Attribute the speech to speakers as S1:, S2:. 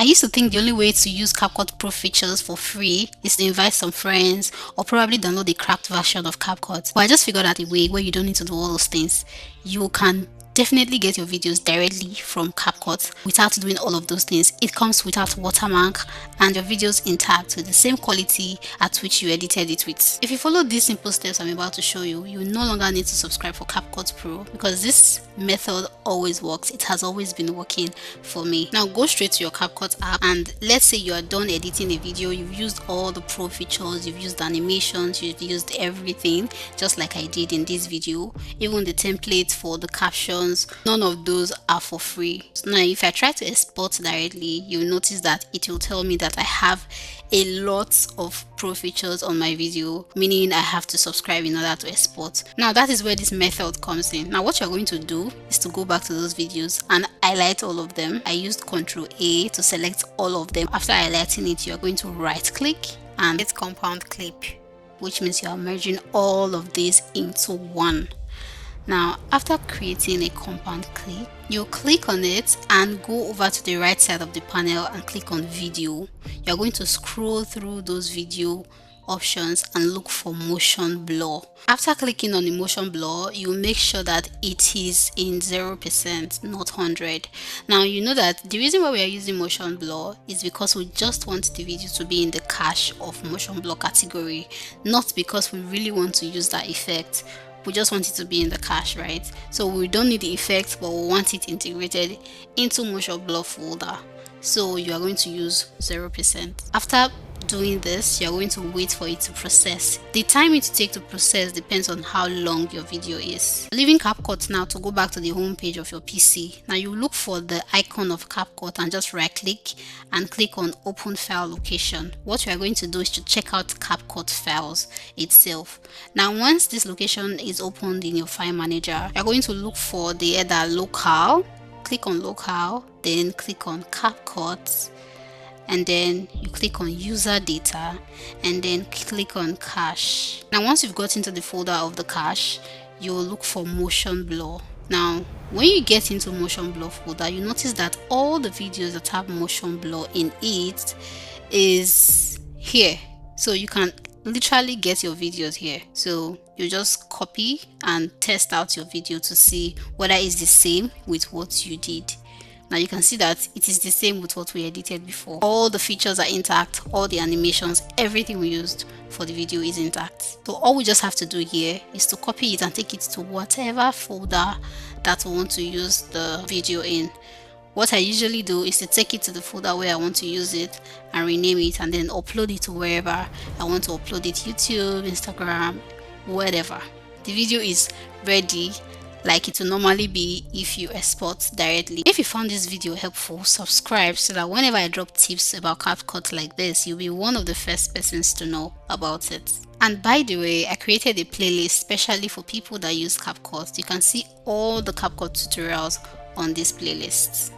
S1: I used to think the only way to use CapCut Pro features for free is to invite some friends or probably download the cracked version of CapCut. But I just figured out a way where you don't need to do all those things. You can definitely get your videos directly from CapCut without doing all of those things. It comes without watermark and your videos intact with the same quality at which you edited it with. If you follow these simple steps I'm about to show you, you no longer need to subscribe for CapCut Pro because this method always works. It has always been working for me. Now go straight to your CapCut app and let's say you are done editing a video. You've used all the pro features, you've used animations, you've used everything just like I did in this video. Even the templates for the captions, none of those are for free. So now if I try to export directly, you'll notice that it will tell me that I have a lot of pro features on my video, meaning I have to subscribe in order to export. Now that is where this method comes in. Now what you're going to do is to go back to those videos and highlight all of them. I used Ctrl A to select all of them. After highlighting it, you're going to right click and hit compound clip, which means you are merging all of these into one. Now after creating a compound clip, you click on it and go over to the right side of the panel and click on video. You're going to scroll through those video options and look for motion blur. After clicking on the motion blur, you make sure that it is in 0%, not 100. Now you know that the reason why we are using motion blur is because we just want the video to be in the cache of motion blur category, not because we really want to use that effect. We just want it to be in the cache, right? So we don't need the effect, but we want it integrated into motion blur folder. So you are going to use 0%. After doing this, you're going to wait for it to process. The time it takes to process depends on how long your video is. Leaving CapCut now to go back to the home page of your PC. Now you look for the icon of CapCut and just right click and click on open file location. What you are going to do is to check out CapCut files itself. Now once this location is opened in your file manager, you're going to look for the header local. Click on local, then click on CapCut, and then you click on user data and then click on cache. Now once you've got into the folder of the cache, you will look for motion blur. Now when you get into motion blur folder, you notice that all the videos that have motion blur in it is here. So you can literally get your videos here. So you just copy and test out your video to see whether it's the same with what you did. Now you can see that it is the same with what we edited before. All the features are intact, all the animations, everything we used for the video is intact. So all we just have to do here is to copy it and take it to whatever folder that we want to use the video in. What I usually do is to take it to the folder where I want to use it and rename it and then upload it to wherever I want to upload it, YouTube, Instagram, whatever. The video is ready like it will normally be if you export directly. If you found this video helpful, subscribe so that whenever I drop tips about CapCut like this, you'll be one of the first persons to know about it. And by the way, I created a playlist specially for people that use CapCut. You can see all the CapCut tutorials on this playlist.